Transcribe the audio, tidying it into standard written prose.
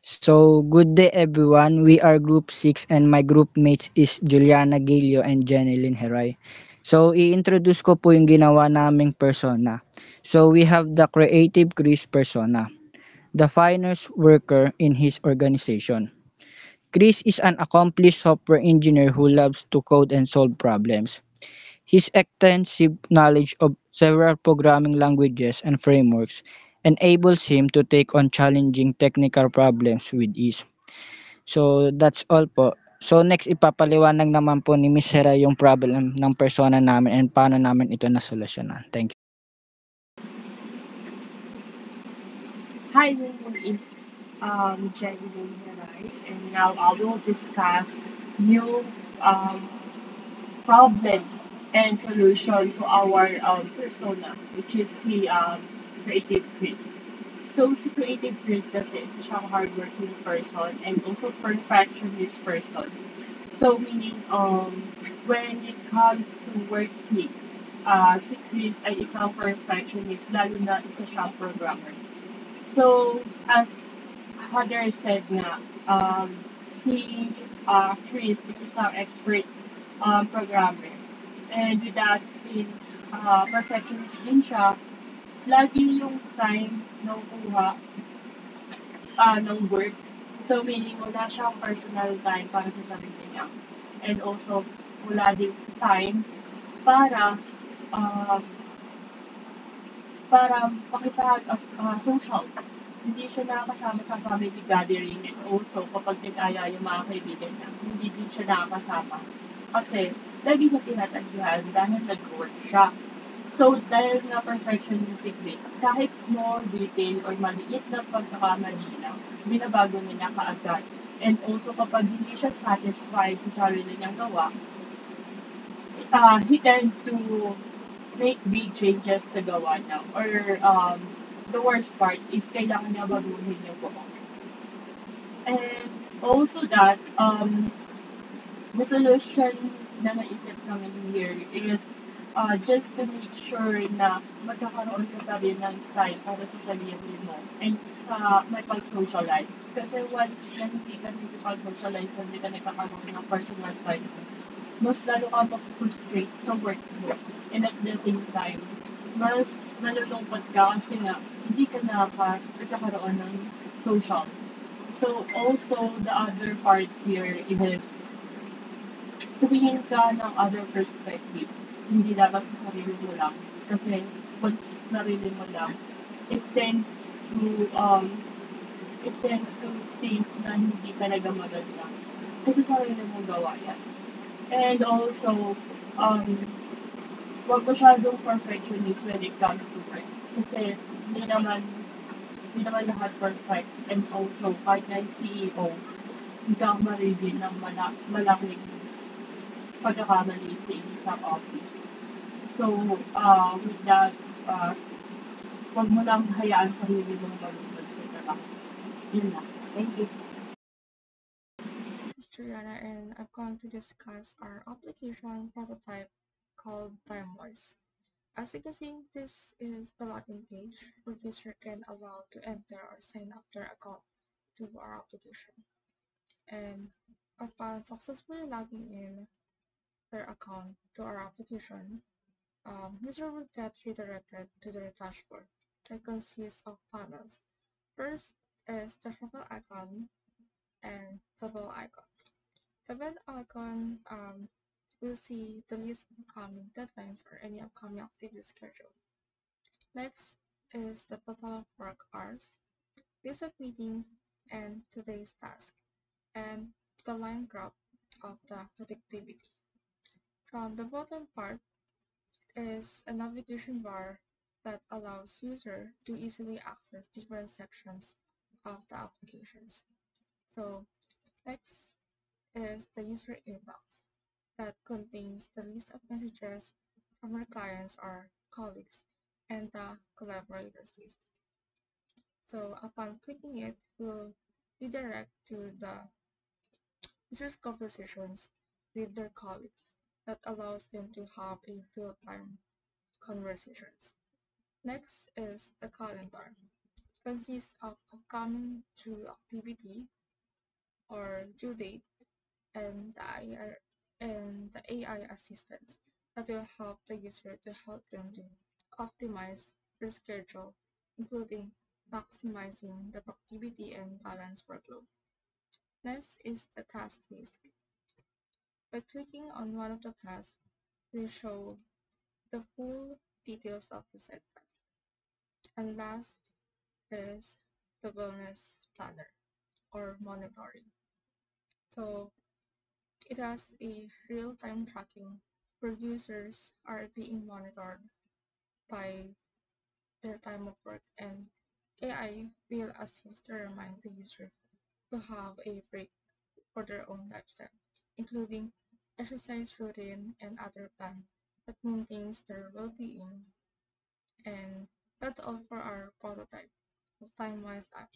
So, good day everyone. We are Group 6 and my group mates is Juliana Gilio and Jeneline Heroy. So, i-introduce ko po yung ginawa naming persona. So, we have the creative Chris persona, the finest worker in his organization. Chris is an accomplished software engineer who loves to code and solve problems. His extensive knowledge of several programming languages and frameworks enables him to take on challenging technical problems with ease. So, that's all po. So, next ipapaliwanag naman po ni Miss Hera yung problem ng persona namin and paano namin ito nasolusyonan. Thank you. Hi, my name is Jenny Herai, and now I will discuss new um, problem and solution to our persona, which is the creative Chris. So, si creative Chris kasi isa siyang hardworking person and also perfectionist person. So, meaning, when it comes to working, si Chris ay isang perfectionist, lalo na isa siyang programmer. So, as Heather said nga, si Chris is isang expert programmer. And with that, since perfectionist din siya, lagi yung time nakukuha ng work. So, meaning wala siyang personal time para sa sarili niya. And also, wala ding time para um, para makipag social. Hindi siya nakakasama sa family gathering and also kapag nag-aya yung mga kaibigan niya, hindi din siya nakakasama. Kasi lagi niya tinatanggihan dahil nag-work siya. So, dahil nga perfectionist si Chris, kahit small detail or maliit na pagkakamali lang, binabago niya kaagad. And also, kapag hindi siya satisfied sa sarili niyang gawa, he tend to make big changes sa gawa niya. Or the worst part is kailangan niya baguhin yung gawa. And also that, the solution na naisip namin here is just to make sure na magkakaroon ka pa rin ng time para sa sarili mo and sa may pag-socialize. Kasi once na hindi ka nagpag-socialize, hindi ka nagkakaroon ng personal time, mas lalo ka mag-frustrate sa work mo. And at the same time, mas malulungkot ka kasi nga hindi ka nagkakaroon ng social. So also the other part here is tumingin ka ng other perspective. Hindi dapat sa sarili mo lang. Kasi once sarili mo lang, it tends to um it tends to think na hindi talaga maganda. Kasi sarili mo gawa yan. And also, um, huwag masyadong perfectionist when it comes to work. Kasi hindi naman lahat perfect. And also, kahit na yung CEO, hindi ka marili ng malaking pagkakamali sa isang office. So, with that, uh, huwag mo lang hayaan sarili mong malunod sa trabaho. Yun lang. Thank you. This is Juliana and I'm going to discuss our application prototype called TimeWise. As you can see, this is the login page where user can allow to enter or sign up their account to our application. And upon successfully logging in their account to our application, user will get redirected to the dashboard that consists of panels. First is the triple icon and double icon. The red icon will see the list of upcoming deadlines or any upcoming activity schedule. Next is the total work hours, list of meetings, and today's task, and the line graph of the productivity. From the bottom part is a navigation bar that allows user to easily access different sections of the applications. So next is the user inbox that contains the list of messages from our clients or colleagues and the collaborators list. So upon clicking it, we'll redirect to the user's conversations with their colleagues that allows them to have a real-time conversations. Next is the calendar. consists of upcoming due activity or due date and the AI assistants that will help the user to help them to optimize their schedule, including maximizing the productivity and balance workload. Next is the task list. By clicking on one of the tasks, they show the full details of the set task. And last is the wellness planner or monitoring. So it has a real-time tracking where users are being monitored by their time of work, and AI will assist to remind the user to have a break for their own lifestyle, including exercise routine and other plan that maintains their well-being. And that's all for our prototype of TimeWise app.